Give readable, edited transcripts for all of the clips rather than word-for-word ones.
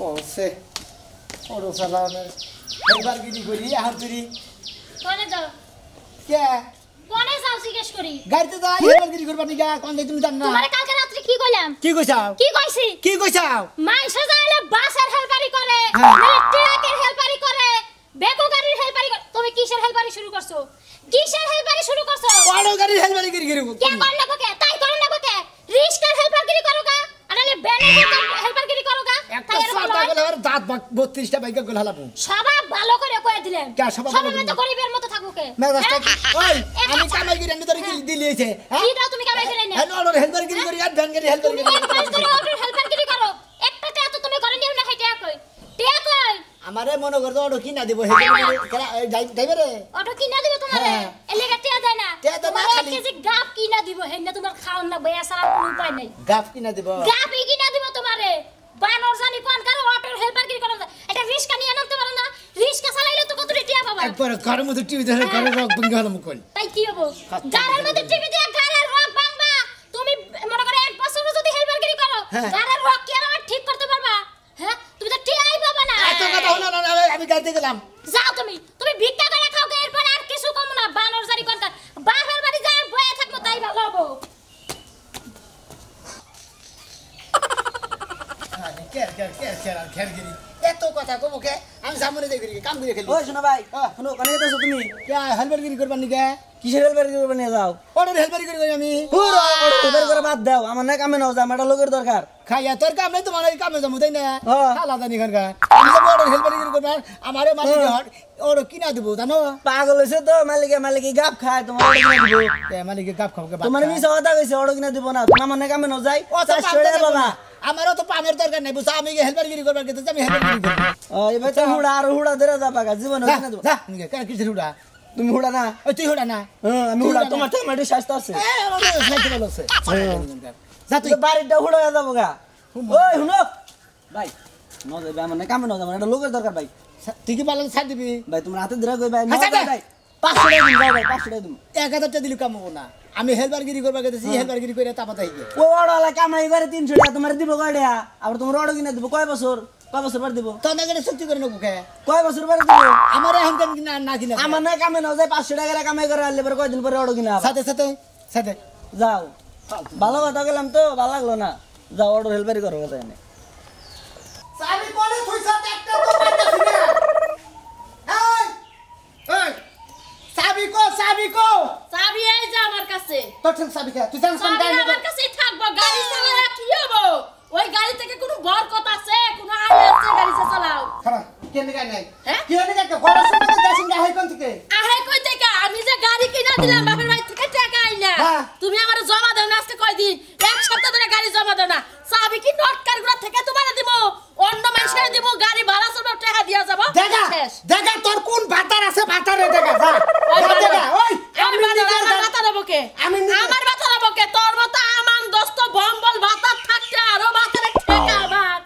বলছে ওরো চালানোর একবার গিরি করি আর তুই কোনে যাও কে কোনে যাও জিজ্ঞেস করি গাড়িতে যাই একবার গিরি করবা নি গা কোন দেখ তুমি জান না তোমারে কালকে রাতে কি কইলাম কি কইছাও কি কইছি কি কইছাও মাইসা যাইলে বাসের হেলপারি করে হ্যাঁ। মানে ট্রাকের হেলপারি করে বেকো গাড়ির হেলপারি করে তুমি কিসের হেলপারি শুরু করছো কিসের হেলপারি শুরু করছো বড় গাড়ি হেলপারি গিরি গিরি কে করলে বকে তাই করলে না বকে রিস্কার হেলপারগিরি করো গা আরে ব্যানের হেলপারগিরি করো গা একটা সাতা গলে আর দাঁত 32টা বাইক গলে হালাবো সবাই ভালো করে কই দিলেন কে সবাই তো গরিবের মতো থাকো কে মেজাজটা ওই আমি কামাই গিরি আমি তোরে কি দিলিয়েছে হ্যাঁ কি দাও তুমি কামাই করে না হ্যাঁ ওর হেলপারি গিরি করি আর ভ্যান গাড়ি হেলপারি গিরি হেলপারগিরি করো একটা তে তো তুমি করে নিও না হেটা কই টিয়া কই আমারে মনে করতো অটো কি না দিব হেলপারি যাইবে রে অটো কিনা দিব তোমারে এলেগা টিয়া যায় না টিয়া তো না তোমার খালি। 1 কেজি গাপ কিনা দিব হেন্না তোমার খাওন না বয়া সারা কোনো উপায় নাই গাফ কি না দিব গাপই কিনা দিব তোমারে বানর জানি কোন কারো অটোর হেলপারগিরি করো এটা রিস্কা নিয়ে নামতে পারো না রিস্কা চালাইলে তো কত টিয়া পাবা একবার ঘরের মধ্যে টিভি ধরে ঘরে রক ভেঙে হলাম কই তাই কি হবো গাড়ির মধ্যে টিভি দিয়ে গাড়ির রক ভাঙবা তুমি মনে করে এক বছর যদি হেলপারগিরি করো হ্যাঁ। গাড়ির রক কি আর ঠিক করতে পারবা হ্যাঁ তুমি তো টিআই পাবা না এত কথা হলো না আমি গাড়িতে গেলাম যাও তুমি ভিক্ষা করে খাও গে এরপর আর কিছু কম না বানর জারি কোনকার বাপের বাড়ি যায় বয়ে থাকবো তাই ভালো হবো খেরগিরি এত কথা কবো কে আমি সামনে দেখি কাম করে খেলি ওই শোনো ভাই শোনো কানে গেছো তুমি কে হেলপারগিরি করবার নি কে কিসের হেলপার করবে নিয়ে যাও ওর হেলপারি করি আমি পুরো হেলপার করে বাদ দাও আমার না কামে নাও যা আমার লোকের দরকার খাইয়া তোর কাম নাই তোমার এই কামে যাবো তাই না হ্যাঁ। আলাদা নি খানকা আমি তো ওর হেলপারি করবার আমারে মালিক ওর কিনা দেবো জানো পাগল হইছে তো মালিকে গাপ খায় তোমার অর্ডার কিনা দিব মালিকে কাপ খাবো তোমার মিছা কথা কইছে অর্ডার কিনা দিব না তুমি আমার না কামে নাও যাই ও তো 400 টাকা বাবা আমারও তো পামের দরকার নাই বুঝছো আমি হেলপারগিরি করবার গেতে আমি হেলপারগিরি করব এবার তো হুড়া আর হুড়া ধরে যা পাকা জীবন কিনা দিব যা কেন কিসের হুড়া তুমি হুড়া না ওই তুই হুড়া না হ্যাঁ আমি হুড়া তোমার তো মাটি শাস্তি আছে সাইকেল আছে যা তুই তুই বাড়িটা হুড়া যাবো গা ওই শুনো ভাই ন যাবে আমার না কামে নাও যাবো এটা লোকের দরকার ভাই তুই কি পালন ছাড় দিবি ভাই তোমার হাতে ধরে কই ভাই আচ্ছা, না ভাই 500 টাকা দিন ভাই 500 টাকা দিন 1000 টাকা দিলে কাম হবো না আমি হেলপারগিরি করবার গেতেছি হেলপারগিরি করে তাপাত হইবে ওই অর্ডার কামাই করে 300 টাকা তোমার দিব কয় টাকা আবার তোমার অর্ডার কিনা দিব কয় বছর পর দিব তো না গেলে চুক্তি করে নেবো কে কয় বছর পরে দিব আমার এখন কেন কিনা না কিনা আমার না কামে নাও যায় 500 টাকা কামাই করে আনলে পরে কয়দিন পরে অর্ডার কিনা আবার। সাথে সাথে সাথে যাও ভালো কথা গেলাম তো ভালো লাগলো না যাও অর্ডার হেলপারি করো কথা এনে সাবি কোনে থইছা একটা তো পাইতাছি না এই এই সাবি কো চাবি এই যে আমার কাছে তোর সাবি কে তুই জানিস কোন চাবি গাড়ি আমার কাছেই থাকবো গাড়ি চালালে কি হবো ওই গাড়ি থেকে কোনো বরকত আছে কোনো আয় আছে গাড়ি চালাও খারাপ কেন গায় নাই হ্যাঁ? কেন গায় বড় সঙ্গে দেশিং গায় কোন থেকে আহে কই থেকে আমি যে গাড়ি কিনা দিলাম বাপের বাড়ি থেকে টাকা আইনা হ্যাঁ। তুমি আমার জমা দাও না আজকে কয়দিন এক সপ্তাহ ধরে গাড়ি জমা দাও না চাবি কি নটকার গুলা থেকে তোমারে দিব অন্য মানুষের দিব গাড়ি ভাড়া চলবে টাকা দিয়া যাব দেখা শেষ দেখা তোর কোন ভাতার আছে ভাতারে দেখা যা ওই যা বাবা, দেখা ওই আমি আমার বাতা দেবো কে আমি নিজে- আমার বাতা দেবো কে তোর মতো আমান দোস্ত বম্বল ভাতা থাকতে আরো ভাতারে ঠেকা আমার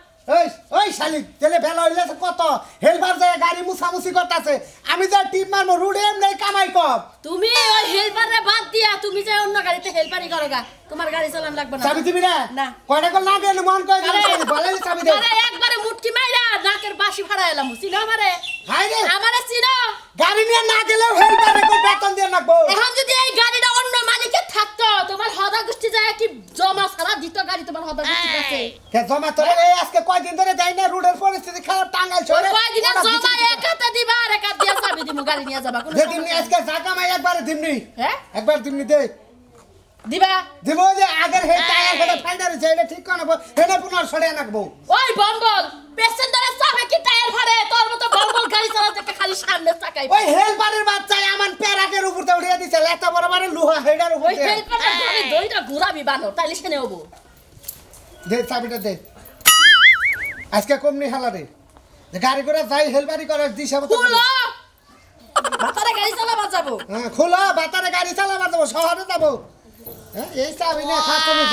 ওই শালিক তেলে বেলা হইলে কত হেলপার যায় গাড়ি মুছামুছি করতেছে আমি যা টিপ মারবো রুডে এমনি কামাই কম তুমি ওই হেল্পারে বাদ দিয়া তুমি যে অন্য গাড়িতে হেল্পারি করো গা তোমার গাড়ি চালান লাগবে না চাবি দিবি না না। কয়টা কল না গেলে মন কয় বলে চাবি দে আরে একবারে মুটকি মাইরা নাকের বাসি ফাড়া এলাম চিনো আমারে হাই রে আমারে চিনো গাড়ি নিয়ে না গেলেও হেলপারে কো বেতন দিয়ে রাখবো এখন যদি এই গাড়িটা অন্য মালিকের থাকতো তোমার হদা গোষ্ঠী যায় কি জমা সারা দিত গাড়ি তোমার হদা গোষ্ঠী কাছে কে জমা তোরে এই আজকে কয়দিন ধরে যাই না রোডের পরিস্থিতি খারাপ টাঙ্গাইল ছড়ে কয়দিনের জমা এক হাতে দিবা আর এক হাত দিয়া চাবি দিমু গাড়ি নিয়ে যাবা কোনো যেদিন সমস্যা আজকে জাকা মাই একবার দিমনি হ্যাঁ একবার দিমনি দে দিবা দিব যে আগের হে টায়ার ফেলে ফাইনাল হইছে এটা ঠিক করব হেনে পুনর ছড়ে রাখবো ওই বম্বল প্যাসেঞ্জারের চাপে কি টায়ার ফাড়ে তোর মতো বম্বল গাড়ি চালাতে খালি সামনে তাকাই ওই হেলপারের বাচ্চায় আমার প্যারাকের উপরতে উঠিয়ে দিছে এত বড় বড় লোহা হেডার উপর ওই হেল্পারটা ধরে দইটা ঘুরাবি বানো তাইলে সেনে হবো দে চাবিটা দে আজকে কমনি হালারে যে গাড়ি করে যাই হেলপারি করে দিছে খুলো মাথারে গাড়ি চালাবা যাবো হ্যাঁ খোলা বাতারে গাড়ি চালাবা যাবো শহরে যাবো হ্যাঁ এই চাবি না খাস তুমি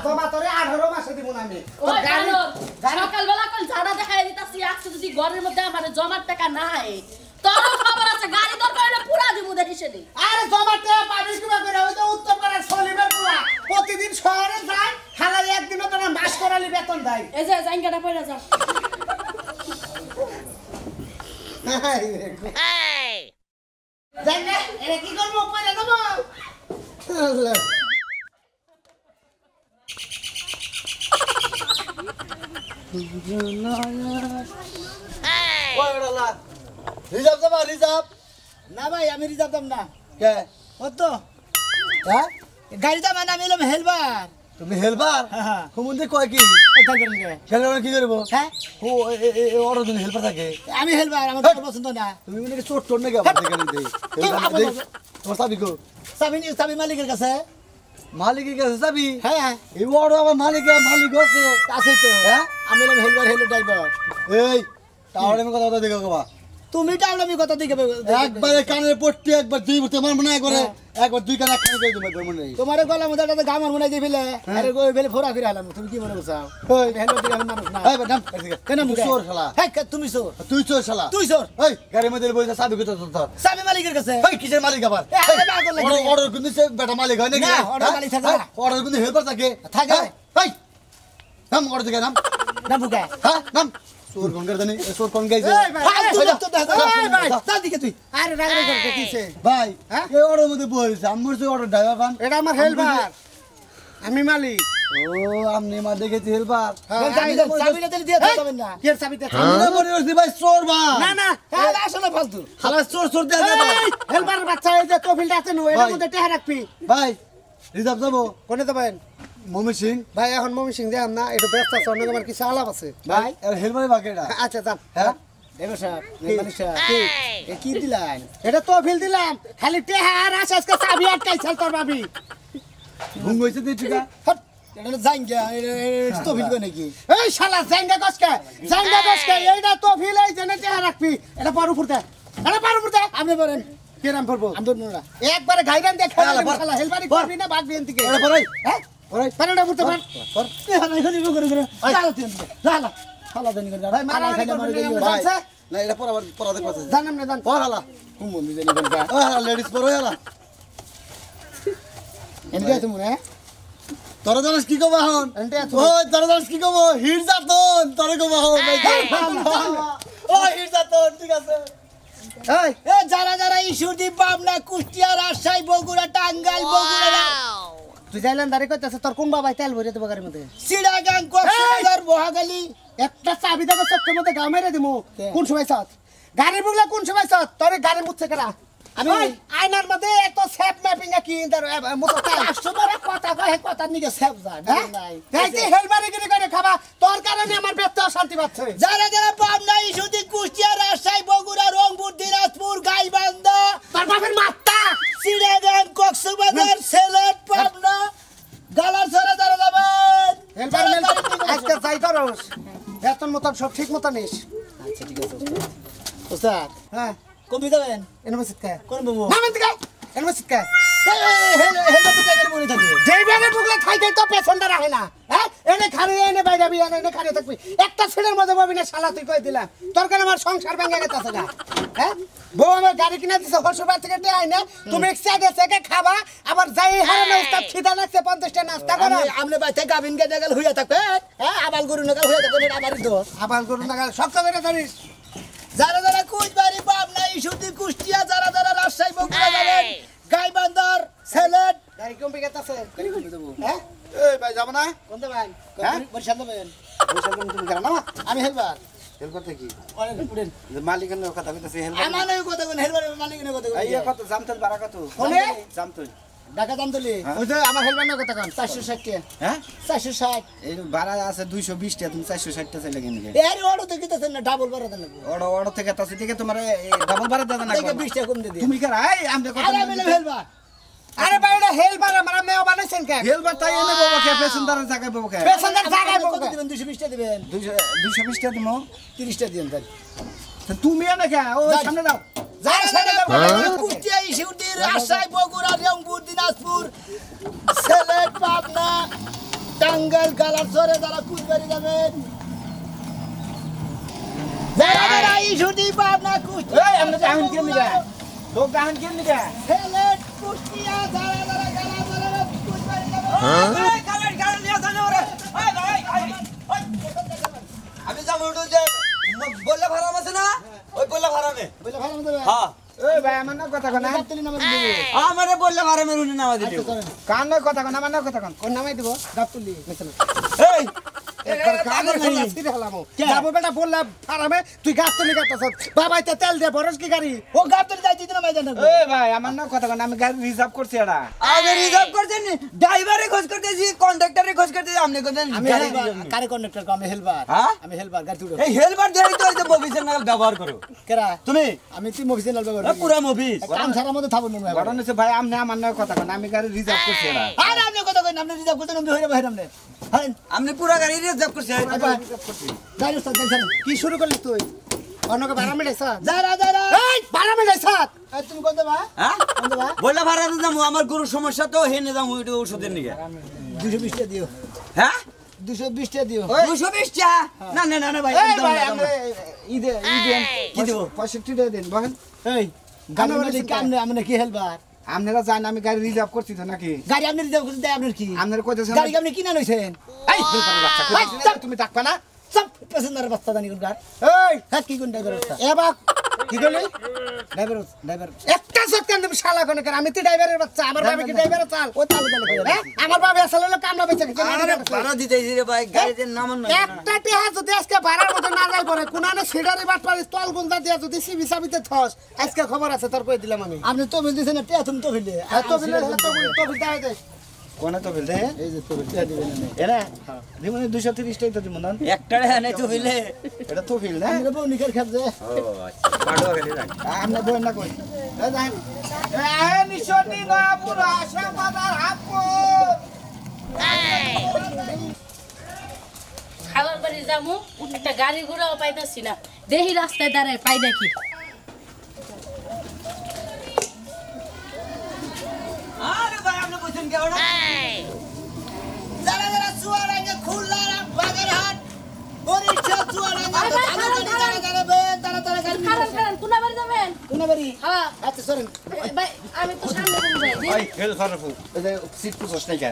জমা তোরে 18 মাসে দিব না আমি তোর ওই গাড়ি বানর গাড়ি সকালবেলা কল ঝাড়া দেখাই দিতাছি আজকে যদি ঘরের মধ্যে আমার জমার টাকা নাই তোর খবর আছে গাড়ি দরকার হলে পুরা দিব দেখিস নি আরে জমাতে পাবি কিবা করে ওই তো উত্তর পাড়ার সলিমের পুরা প্রতিদিন শহরে যায় হালাই একদিনও তোরা মাস করালি বেতন দেয় এই যে জায়গাটা পড়ে যাও দেখ না এটা কি করবো পয়লা দেবো আল্লাহ রিজার্ভ যাবা রিজার্ভ না ভাই আমি রিজার্ভ দাম না কে কত হ্যাঁ গাড়ি দাম আমি এলাম হেলবার তুমি হেল্পার হ্যাঁ কুমুন্দে কয় কি খেলে কি করবো হ্যাঁ ও অর্ডার দিন হেল্পার থাকে আমি হেলবার আমার তো পছন্দ না তুমি মানে চোট টোট নাকি আবার দেখে নিতে তোমার চাবি কো চাবি মালিকের কাছে মালিকের কাছে চাবি হ্যাঁ এই অর্ডার আমার মালিক আছে আছে তো হ্যাঁ আমি এলাম হেলবার হেলো ড্রাইভার এই তাহলে আমি কথা দেখো কবা তুমি টাউলামি কথা দিকে একবারে কানের পট্টি একবার দুই তোমার মনে করে একবার দুই কান একখানে করে তোমার মনে নেই তোমার গলা মধ্যে একটা গামার মনে দিয়ে ফেলে আরে গো ফেলে ফোরা ফিরে আলাম তুমি কি মনে করছো ওই হেলো দিকে আমি মানুষ না এই নাম কেন তুই চোর শালা হ্যাঁ তুমি চোর তুই চোর শালা তুই চোর এই গাড়ির মধ্যে বইতে চাবি কত তোর চাবি মালিকের কাছে এই কিসের মালিক আবার এ, আরে পাগল নাকি? অর্ডার কিন্তু সে বেটা মালিক হয় নাকি না, order মালিক থাকে না। অর্ডার কিন্তু হেল্পার থাকে থাকে। এই নাম অর্ডার থেকে নাম না বুকা হ্যাঁ নাম চোর কোন করে জানি চোর কোন গাইছে তার দিকে তুই আরে রাগ করতে কিছে ভাই হ্যাঁ? এই অর্ডার মধ্যে বলছে আমার সে অর্ডার ড্রাইভার পান এটা আমার হেলবার আমি মালিক ও আপনি মা দেখেছি হেল্পার চাবিটা দিলে দিয়ে দেবেন না কি চাবিটা আমি না মনে করছি ভাই চোর ভাই না না আসলে ফালতু খালা চোর চোর দেয়া যাবে হেলবার বাচ্চা এই যে তফিলটা আছে নো এর ভাই। মধ্যে টেহা রাখবি ভাই রিজার্ভ যাবো কোনে দেবেন মমি সিং ভাই এখন মমি সিং দেন না এটা ব্যস্ত আছে অন্য আমার কিছু আলাপ আছে ভাই এর হেল্পারে বাকিটা আচ্ছা যান হ্যাঁ দেবেন সাহেব মালিক সাহেব কি দিলেন এটা তফিল দিলাম খালি টেহা আর আজকে চাবি আটকাইছাল তোর ভাবি ঘুম হইছে তুই ঠিকা হট এটা জাঙ্গা এটা তফিল কই নাকি এই শালা জাঙ্গা কসকে এইটা তফিল এই জেনে টেহা রাখবি এটা পার উপরতে আপনি বলেন কেরাম করবো আমি ধরবো না একবারে গাইডান দেখে শালা হেলবারি করবি না বাগবি এনদিকে আরে পড়াই হ্যাঁ পড়াই পারেটা করতে পার পর এখানে এখানে করে চালা তুই চালা শালা দেনি করে ভাই মারা খাইলে মারা গেলি ভাই জানছে না এটা পড়া দেখ পাচ্ছে জানাম না জান পড় হালা কোন বন্ধু জানি কোনটা ও হালা লেডিস পড়ো হালা এনকে তুমি হ্যাঁ তোরা জানিস কি কবা হন এনকে ও তোরা জানিস কি কবা হিট যাতন তোরা কবা হন ও হিট যাতন ঠিক আছে এই এ যারা যারা ইস্যুদি পাবনা কুষ্টিয়া রাজশাহী বগুড়া টাঙ্গাইল বগুড়া তুই যাইলেন দাঁড়িয়ে কইতাছে তোর কোন বাবাই তেল ভরে দেবো গাড়ির মধ্যে সিডাগাং কক্সবাজার বহাগালি একটা চাবি দাও চক্কের মধ্যে গা মেরে দিমু কোন সময় সাথ গাড়ি বুগলা কোন সময় সাথ তোর গাড়ি মুছছে কেনা আমি আয়নার মধ্যে এত সেফ ম্যাপিং কি ইন্টার মুছতে আসলে কথা কয় কথা নিকে সেফ যায় নাই তাইতে হেলবারে গিয়ে করে খাবা তোর কারণে আমার ব্যস্ত শান্তি পাচ্ছে যারা যারা পাবনা ইস্যুদি কুষ্টিয়া রাজশাহী বগুড়া রংপুর দিনাজপুর গাইবান্ধা তোর বাপের মাত্তা সিডাগাং কক্সবাজার সিলেট পাবনা গালার ছড়া যারা যাবেন আজকে যাই করস বেতন মতন সব ঠিক মতো নিস আচ্ছা ঠিক আছে ওস্তাদ হ্যাঁ কবি দেবেন এনমসিত কা কোন বাবু নামেন থেকে এনমসিত কা হেলো তো জায়গায় বলে থাকে যেই ব্যাগে ঢুকলে খাই খাই তো পেছনটা রাখে না হ্যাঁ এনে খারে এনে বাইরে বি এনে খারে থাকবি একটা ছেলের মধ্যে ববি না শালা তুই কই দিলা তোর কেন আমার সংসার ভেঙে গেছে না হ্যাঁ বউ আমার গাড়ি কিনে দিছে হসুবার থেকে তে আইনে তুমি একসাথে থেকে খাবা আবার যাই হারানো উস্তাদ খিদা লাগছে 50 টা নাস্তা করো আমনে বাইতে গাবিন কে দেগাল হইয়া থাকবে হ্যাঁ আবাল গরু নাগাল হইয়া থাকবে এটা আমারই দোষ আবাল গরু নাগাল সব করে ধরিস যারা যারা কুচবাড়ি পাবনা ইস্যুদি কুষ্টিয়া যারা যারা রাজশাহী বগুড়া যাবেন গাইবান্ধার সিলেট গাড়ি কমবে গেতাছে গাড়ি কমবে দেবো হ্যাঁ এই ভাই যাব না কোন দেবেন হ্যাঁ? বরিশাল দেবেন বরিশাল তুমি জানো না আমি হেলবার হেল্পার থেকে অনেক উড়েন মালিকের কথা কইতাছে হেল্পার আমার এই কথা কোন হেলবার মালিকের কথা কোন এই কত জামতল বাড়া কত কোনে জামতল ঢাকা দাম তুলি ওই যে আমার হেলবার না কথা কোন 460 টাকা হ্যাঁ 460 এই ভাড়া আছে 220 টাকা তুমি 460 টাকা চাইলে কেন এর অর্ডার তো কিতাছেন না ডাবল ভাড়া দেন লাগবে অর্ডার থেকে তাছে থেকে তোমার ডাবল ভাড়া দাদা না দেখে 20 টাকা কম দিয়ে দিই তুমি কার এই আমরা কত আরে আমি হেলবার আরে ভাইটা হেলবার আমরা মেও বানাইছেন কে হেলবার তাই এনে বাবা কে পেছনদারের জায়গায় বাবা কে পেছনের জায়গায় কত দিবেন 220 টাকা দিবেন 220 টাকা দিমো 30 টাকা দিন তাই তুমি এনে কে ও সামনে দাও যারা সামনে কুষ্টিয়া ইস্যুদি রাজশাহী বগুড়া রংপুর দিনাজপুর সিলেট পাবনা টাঙ্গাইল গালারচরে যারা কুচবাড়ি যাবেন যারা যারা ইস্যুদি পাবনা কুষ্টিয়া এই আমরা জাহান কেন নিগা লোক জাহান কেন নিগা সিলেট কুষ্টিয়া যারা যারা গালারচরে কুচবাড়ি যাবেন এই গাড়ি নিয়ে যাও রে এই ভাই আমি যাব উঠো যে বললে ভাড়া আছে না ওই বললে ভাড়া নে বলে ভালো মতো হ্যাঁ ওই ভাই আমার না কথা কোনা গাবতলি নামাজ দিবে আমারে বললে ভাড়া মেরুনি নামা দিলি কান না কথা কোনা আমার না কথা কোন কোন নামাই দিব গাবতলি মিছল এই একবার কানে ফেলা ছিড়ে হলামো যাবো বেটা বললা ফারামে তুই গাবতলি কাটছস বাবাই তে তেল দে বরস কি গাড়ি ও গাবতলি যাইতি না মাইদান ওই ভাই আমার না কথা কোনা আমি গাড়ি রিজার্ভ করছি এডা আগে রিজার্ভ করছেন ড্রাইভারে খোঁজ করতেছি কন্ডাক্টরে খোঁজ করতেছি আপনি কোন আমি কারে কন্ডাক্টর আমি হেলবার হ্যাঁ? আমি হেলবার গাড়ি তুড়ো এই হেলবার দেরি তো হইতো মফিসের নাগাল ব্যবহার করো কেরা তুমি আমি তুই মফিসে লাল ব্যবহার করি পুরা মফিস কাম ছাড়ার মধ্যে থাকবো না ঘটনা হচ্ছে ভাই আমনে আমার না কথা কোনা আমি গাড়ি রিজার্ভ করছি এডা আর আপনি কথা কইন আপনি রিজার্ভ করতে নমতে হইরে বাইরে আপনি হ্যাঁ আপনি পুরা গাড়ি রিজার্ভ করছেন যাই উস্তাদ যাই কি শুরু করলি তুই অন্যকে ভাড়া মেলাইছ যারা এই ভাড়া মেলাইছ তুমি কোন দেবা হ্যাঁ কোন দেবা বললে ভাড়া তো যাবো আমার গরু সমস্যা তো হেনে যাবো ওইটা ওষুধের নিকে 220 টাকা দিও হ্যাঁ 220 টাকা দিও 220 টা না না না না ভাই এই একদম ভাই না, আমরা ঈদে কি দেবো 65 টাকা দিন বলেন এই গাড়ি আমরা মালিক চিন্তা- আপনি আপনি কি হেলবার আপনারা জানেন আমি গাড়ি রিজার্ভ করছি তো নাকি গাড়ি আপনি রিজার্ভ করতে দেয় আপনার কি আপনারা কইতেছেন গাড়ি আপনি কিনা লইছেন এই হেলপারের বাচ্চা কইতেছেন তুমি ডাকবা না সব প্যাসেঞ্জারের বস্তা জানি কোন গাড়ি এই হ্যাঁ কি কোন ড্রাইভার বস্তা এবার কি করলি ড্রাইভার একটা সত্যি তুমি শালা কোন করে আমি তো ড্রাইভারের বাচ্চা আমার বাবা কি ড্রাইভারের চাল ও তালে তালে কই হ্যাঁ? আমার বাবা আসলে হলো কামনা বেঁচে গেছে আরে ভাড়া দিতেছি রে ভাই গাড়িতে নামান না একটা টিহা যদি আজকে ভাড়ার মতো না যাই পরে কোনানে সিডারি বাট পারি তল গুন্দা দিয়া যদি সিবি সাবিতে থস আজকে খবর আছে তোর কই দিলাম আমি আপনি তো বলতেছেন না টিয়া তুমি তো ফেলে এত বিলে তো বিদায় দে কোনে তো বিলে এই যে তো টিয়া দিবেন না এরা দিমনে 230 টাই তো দিমন একটা এনে তো হইলে এটা তো ফিল না আমরা বউ নিকার খাব যে ও আচ্ছা পাড়ো গেলি যাই আমরা বই না কই এ যাই এ নিশনি না পুরা আশা মাদার হাপো খাবার বাড়ি যামু একটা গাড়ি ঘোড়াও পাইতাছি না দেহি রাস্তায় দাঁড়ায় পাই নাকি আরে ভাই আপনি কইছেন কি ওটা যারা যারা চুয়াডাঙ্গা খুলনা বাগেরহাট বরিশাল চুয়াডাঙ্গা তারা গাড়ি খারান খারান কোনা বাড়ি যাবেন কোন বাড়ি হ্যাঁ আচ্ছা সরেন ভাই আমি তো সামনে কোন যাই ওই হেল ফারফু এই যে সিট পুছস নাই কে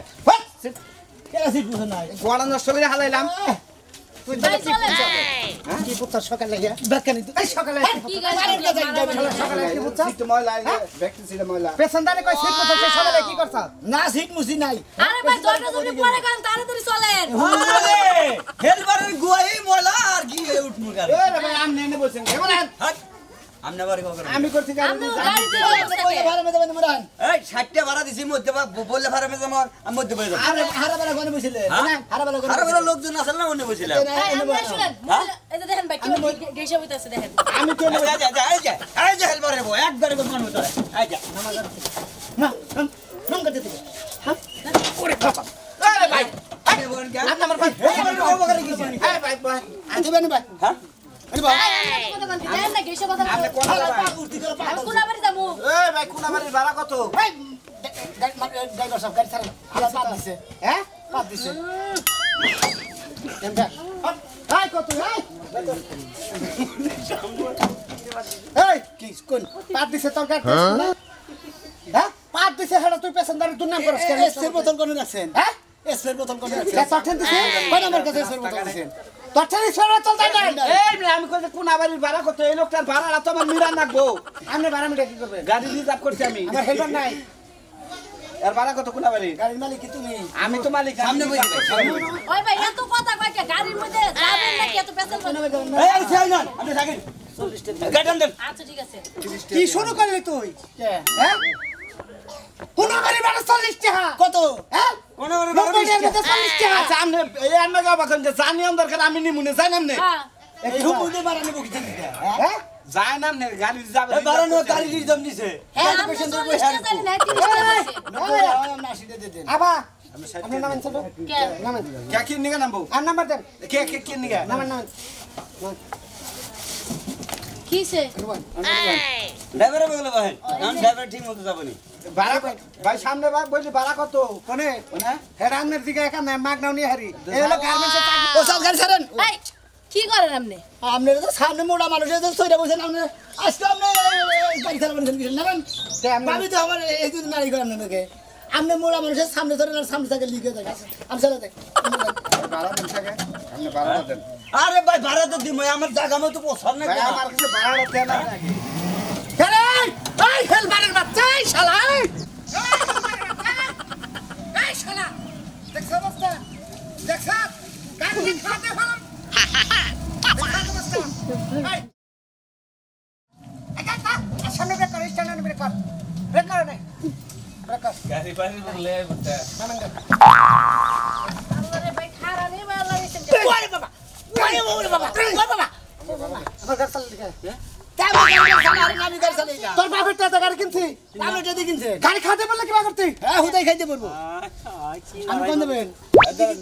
কেরা সিট বুঝেন নাই গোড়া নষ্ট করে হালাইলাম তুই ভাই চলেন কি পুত্র সকালে গিয়া বেকানি এই সকালে কি গাড়ি সকালে কি বুঝছ সিট ময়লা ব্যক্তি সিট ময়লা পেছনদারে কই সিট পুছস সকালে কি করছ না সিট মুছি নাই আরে ভাই দরজা যদি পরে কারণ তাড়াতাড়ি চলেন আরে হেলবারের গুয়াই মোলা আর কি উঠমু গাড়ি এ রে ভাই আমনে এনে বলছেন কেমন হাট আমনে বাড়ি কখন আমি করছি গাড়ি আমি গাড়িতে বলে ভাড়া মে যাবেন মুরান এই 60 টা ভাড়া দিছি মধ্যে বললে ভাড়া মে যাবো আমি মধ্যে বই যাব আরে হারা বেলা কোনে বসিলে হ্যাঁ? হারা বেলা কোনে আরে বড় লোকজন আসল না মনে বসিলাম এই যে দেখেন ভাই কি গেছে হইতাছে দেখেন আমি তো এই যে হেলবারের বউ একবারে বসমান হতো এই যা না নাম করতে দিবে ওরে বাবা আরে ভাই আপনি বলেন কি আপনি আমার ভাই হেলবারের বউ করে গেছি আরে ভাই ভাই দিবেন ভাই হ্যাঁ আরে ভাই দেখেন না গেছে কথা আপনি কোন ভাই উঠি করে আমি কোনা বাড়ি যাবো এই ভাই কোন বাড়ির ভাড়া কত ভাই ড্রাইভার সব গাড়ি ছাড়েন আবার পাত দিছে হ্যাঁ পাত দিছে কেমন হাই কত হাই এই কি কোন পাত দিছে তোর কাছে না হ্যাঁ পাত দিছে হেডা তুই পেছনদারে তুই নাম করছ কেন এসের বোতল কোনে আছেন হ্যাঁ এসের বোতল কোনে আছেন কে তখন দিছে কোন আমার কাছে এসের বোতল আছেন তোর ছেলে সরা চলতে নাই এই মে আমি কইতে কোন বাড়ির ভাড়া কত এই লোকটার ভাড়া তো আমার মিরা নাকবো আপনি ভাড়া মিটা কি করবে গাড়ি রিজার্ভ করছি আমি আমার হেল্পার নাই এর ভাড়া কত কোন বাড়ি গাড়ির মালিক কি তুমি আমি তো মালিক সামনে বই ওই ভাই এত কথা কয় কে গাড়ির মধ্যে যাবেন নাকি এত পেছন এই আর চাই না আপনি থাকেন 40 টাকা গাড়ি দেন আচ্ছা ঠিক আছে কি শুরু করলি তুই কে হ্যাঁ কোন বাড়ির ভাড়া 40 টাকা কত হ্যাঁ কোন করে নব্বই টাকার মধ্যে 40 টাকা আচ্ছা আপনি এই আন্না যাবা কোন যে জানি দরকার আমি নিমুনে যাই নামনে হ্যাঁ এই হুমুদে বাড়ানি বকি দিতে হ্যাঁ যাই নামনে গাড়ি যাবে এই বারানো গাড়ি রিজার্ভ নিছে হ্যাঁ আমরা 40 টাকা জানি না 30 টাকা আছে আবা আপনি নামেন ছোট কে নামেন কে কি নিগা নামবো আর নাম্বার দেন কে কে কি নিগা নামেন নামেন কিসে ড্রাইভারে বলে ভাই আমি ড্রাইভার ঠিক মতো যাবনি ভাড়া ভাই সামনে ভাই বলি ভাড়া কত কোনে কোনে হেডা আমনের দিকে এখানে মাগনাও নিয়ে হারি এই হলো গার্মেন্টসের চাকরি ও সব গাড়ি ছাড়েন এই কি করেন আপনি আপনার তো সামনে মোড়া মানুষের তো সইরা বসেন আপনি আজকে আপনি গাড়ি ছাড়া বলেছেন কিছু নেবেন আমি তো আমার এই দুদিন নারী করে আপনাকে আপনি মোড়া মানুষের সামনে ধরেন আর সামনে থেকে লিখে থাকে আমি চলে দেখ ভাড়া দেন থাকে আপনি ভাড়া দেন আরে ভাই ভাড়া তো দিমু আমার জায়গা মতো পছন্দ ভাই না আমার কাছে ভাড়া দেন নাকি এই হেলবারের বাচ্চা এই শালা এই শালা দেখছ অবস্থা দেখছ গাড়ি খাতে ফেলাম সামনে ব্রেক কর স্ট্যান্ড ব্রেক কর ব্রেক কর না ব্রেক কর গাড়ি পানি বললে আরে ভাই খারা রে ভালো লাগছে ওরে বাবা ওরে বাবা আমার গাড়ি চালা দিকে তোর বাপের টাকা গাড়ি কিনছি আমি যদি কিনছে গাড়ি খাতে বললে কিবা করতে হ্যাঁ হুদাই খাইতে পারবো আমি কোন দেবেন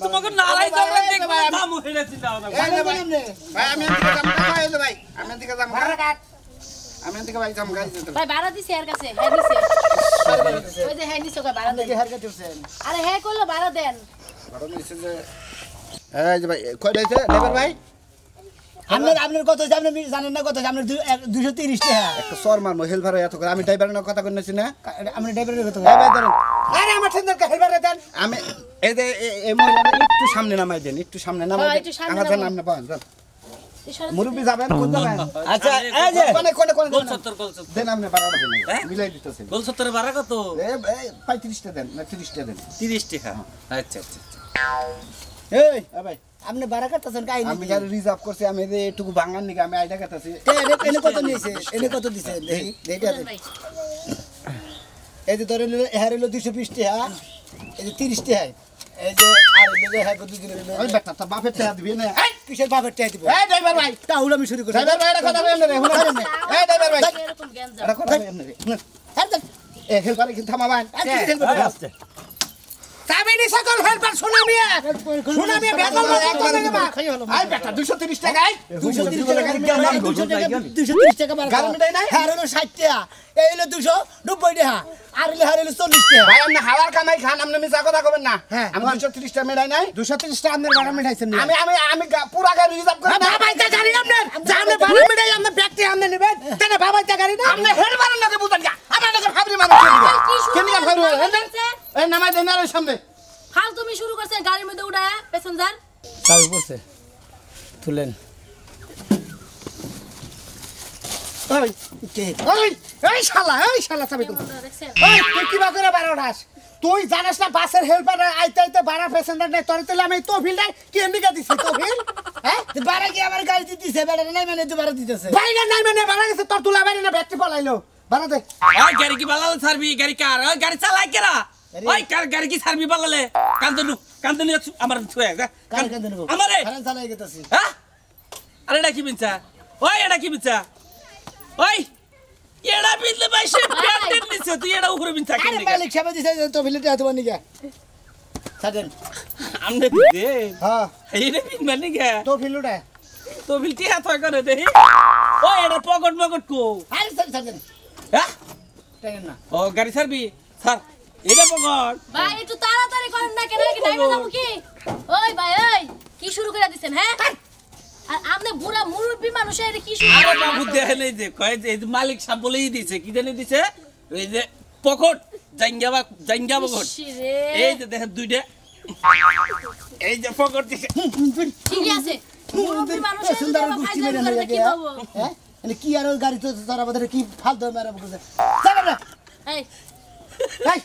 তোমাকে নালাই দাও দেখবা দাম হইছে দাও না ভাই আমি এদিকে যাম না ভাই ভাই আমি এদিকে যাম আমি এদিকে ভাই যাম গাড়ি যেতে ভাই ভাড়া দিছে এর কাছে হ্যাঁ দিছে ওই যে হ্যাঁ দিছে কই ভাড়া দেন হার কাটছেন আরে হ্যাঁ কইলো ভাড়া দেন ভাড়া নিছে যে এই যে ভাই কই দিছে ড্রাইভার ভাই আপনার কত আপনি জানেন না কত আপনার 230 টাকা একটা সর মার মহিল ভাড়া এত করে আমি ড্রাইভারের কথা কইনছি না আপনি ড্রাইভারের কত এই ভাই ধরেন আরে আমার ঠেন্দার কা হেলবারে দেন আমি এই যে এই মহিলাটা একটু সামনে নামাই দেন একটু সামনে নামাই হ্যাঁ, দেন একটু সামনে আমার জান নামাও। আপনি পান ইশারা মুরব্বি যাবেন কোন যাবেন আচ্ছা এই যে কোনে কোনে কোনে গোল 70 গোল 70 দেন আপনি ভাড়াটা দেন হ্যাঁ? মিলাই দিতেছেন গোল 70 এর ভাড়া কত এই 35 টা দেন না 30 টা দেন 30 টাকা আচ্ছা আচ্ছা এই ভাই আপনি ভাড়া কাটতেছেন কাই আমি গাড়ি রিজার্ভ করছি আমি যে একটু ভাঙার নিকে আমি আইডা কাটাছি এনে কত নিয়েছে এনে কত দিছে দেখি দেখি ভাই এই যে ধরে নিলো এহার হলো 220 টাকা এই যে 30 টাকা এই যে আর হলো যে হ্যাঁ দুই দিনের ওই বেটা তো বাপের টাকা দিবি না এই কিসের বাপের টাকা দিব এই ড্রাইভার ভাই তাহলে আমি শুরু করি ড্রাইভার ভাই এটা কথা বলেন রে হুনা এই ড্রাইভার ভাই এরকম জ্ঞান যা এটা কথা বলেন রে হ্যাঁ দেখ এ হেলপারে কি থামাবান আস্তে কাবিনী সকল হেল্পার সুনামিয়া সুনামিয়া বেতন আই বেটা 230 টাকা আই 230 টাকা গাড়ি 230 টাকা বার গাড়ি মিটাই নাই? হ্যাঁ হলো 60 টাকা এই হলো 290 টাকা আর হলো 40 টাকা ভাই আপনি হাওয়ার কামাই খান আপনি মিছা কথা কবেন না হ্যাঁ। আমি 230 টাকা মেরাই নাই 230 টাকা আপনার ভাড়া মিটাইছেন না আমি আমি আমি পুরা গাড়ি রিজার্ভ করে বাবাই তা গাড়ি আপনার জানে ভাড়া মিটাই আপনি ব্যক্তি আপনি নেবেন তাহলে বাবাই তা গাড়ি না আপনি হেলপারের নাকি বুঝান না আমার নাকি ফাবরি মানুষ কেন কি ফাবরি এই নামাই দেন আর সামনে হাল তুমি শুরু করছে গাড়ির মধ্যে উড়ায়া প্যাসেঞ্জার চাবি পড়ছে তুলেন ওই কে এই শালা চাবি তো দেখছেন ওই তুই কি বাজারে বারোটাস তুই জানিস না বাসের হেল্পার আইতে আইতে বারা প্যাসেঞ্জার নাই তোর তেলে আমি তহবিল নাই কি এন্ডিকা দিছি তহবিল হ্যাঁ বারা কি আমার গাড়ি দিতেছে বেড়া নাই মানে তুই বারা দিতেছে বাইরে নাই মানে বারা গেছে তোর তুলা বাইরে না ব্যাটারি পলাইলো বারা দে ওই গাড়ি কি বালালে সার্ভি গাড়ি কার ওই গাড়ি চালাই কেরা ওই কার গাড়ি কি সার্ভি বালালে কান্দনু আমার ছুঁয়ে কার কান্দে নেবো আমারে হারান চালাই গেতাছি হ্যাঁ আরে এটা কি বিনছা ওই এটা কি বিনছা ওই এডা বিনলে ভাই সে প্যান্টের নিচে তুই এডা উপরে বিনছা আরে কেন মালিক সাহেব দিছে তহবিল তে আতো নিগা সাদেন আমনে দে হ্যাঁ এইরে বিন মানে গে তহবিল উড়া তো বিলটি হাত হয় করে দেহি ওই এডা পকেট মকট কো আরে সাদেন হ্যাঁ টাইম না ও গাড়ি সার্ভি স্যার এটা পকেট ভাই একটু তাড়াতাড়ি করেন না কেন কি টাইমে যাবো কি ওই ভাই ওই কি শুরু করে দিছেন হ্যাঁ আর আপনি বুড়া মুরব্বি মানুষ এর কি শুরু আরে বাবু দেখে নেই যে কয় যে এই যে মালিক সাহেব বলেই দিছে কি জানি দিছে ওই যে পকেট জাঙ্গা পকেট ইসরে, এই যে দেখেন দুইটা এই যে পকেট দিছে ঠিক আছে মুরব্বি মানুষ এর সুন্দর যদি গুষ্টি ফাইজলামি মেরে করে লাগে কি পাবো হ্যাঁ মানে কি আর ওই গাড়ি তো তোর আমাদের কি ফালতু মেরা বলছে চল না এই এই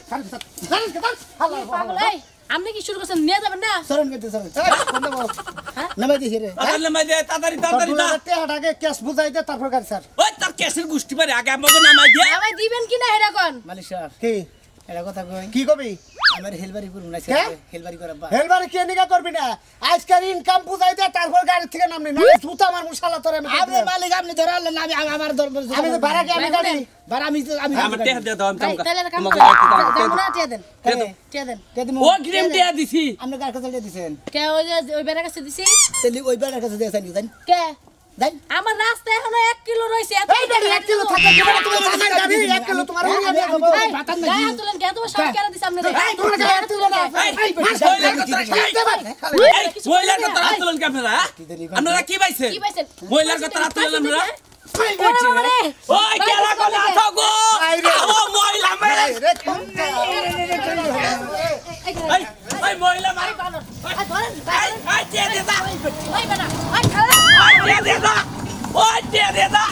আল্লাহ পাগল এই আপনি কি শুরু করছেন নিয়ে যাবেন না সরন করতে সরন কোন বল হ্যাঁ? নামাই দিছি রে তাহলে মাঝে তাড়াতাড়ি না টাকাটাকে ক্যাশ বুঝাই দে তারপর গাড়ি স্যার ওই তার কেসের গুষ্টি পারে আগে আমাকে নামাই দিয়ে আমায় দিবেন কি না এটা কোন মালিক সাহেব কি এটা কথা কই কি কবি আমার হেলবারি করুন না কে? হেলবারি করা বা হেলপারে কি নিকা করবি না আজকাল ইনকাম বুঝাই দে তারপর গাড়ি থেকে নামনি না তুই আমার মুশালা তোরে আমি আপনি মালিক আপনি ধরালেন না আমি আমার দরবার আমি তো ভাড়া কি আমি গাড়ি ভাড়া আমি আমার টেহা দিয়ে দাও আমি ভাই কাম তাহলে একটা কাম তোমাকে করেন যাবো না টিয়া দেন কে? টিয়া দেন কে দিমু ও গ্রিম টেহা দিছি আপনি কার কাছে দিছেন কে ওই যে ওই বেড়া কাছে দিছি তাহলে ওই বেড়ার কাছে দিয়েছেন জান কে জান আমার রাস্তা এখনো 1 কিলো রইছে এত এই গাড়ি 1 কিলো থাকে তোমার আমার গাড়ি 1 কিলো তোমার আমি গাড়ি আমি ভাই, বাতান গায়ে নাকি হাত তুলেন কে তোমার সব কেন দিছে আপনি রে এই তোমার গাড়ি 1 কিলো না এই মহিলার কথা রাত তুলেন কি আপনারা আপনারা কি পাইছেন কি পাইছেন মহিলার কথা রাত তুলেন আপনারা ওরে বাবা রে ওই কেলা কোলা থাকো ও মহিলা মেরে এই, ওই মহিলা মার আই ধরেন আই দে দে দা ওই বেটা ওই খালা আই দে দে দা ওই দে দে দা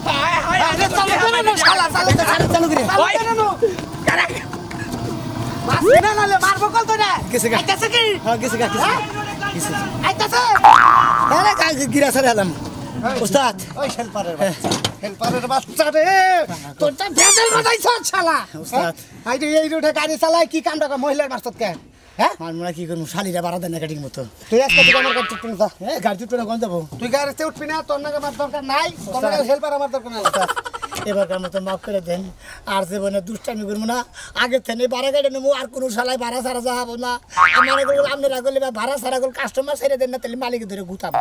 হায় হায় আরে চালু করে না শালা চালু করে ওই কারা মারবে না নালে মারবো কল তো না আইতাছে কি হ্যাঁ গেছে আইতাছে আরে কাল গিরা সারে আলাম ওস্তাদ ওই হেল্পারের বাচ্চা রে তোরটা ভেজাল বাজাইছ শালা ওস্তাদ আইতে এই রোডে গাড়ি চালায় কি কামটা করে মহিলার মাস্টার কে হ্যাঁ মারমুনা কি করব শালিরা বাড়া দেন না কাটিং মতো তুই আজকে থেকে আমার গাড়ি টুকটুক না হ্যাঁ গাড়ি টুকটুক না কোন যাব তুই গাড়িতে উঠবি না তোর নাকি আমার দরকার নাই তোর নাকি হেল্পার আমার দরকার নাই এবার কাম তো মাফ করে দেন আর জীবনে দুষ্টামি করবো না আগে থেকে ভাড়া গাড়ি নেবো আর কোনো শালায় ভাড়া ছাড়া যাবো না আমার আপনারা করলে ভাড়া ছাড়া করলে কাস্টমার ছেড়ে দেন না তাহলে মালিক ধরে গুতাবো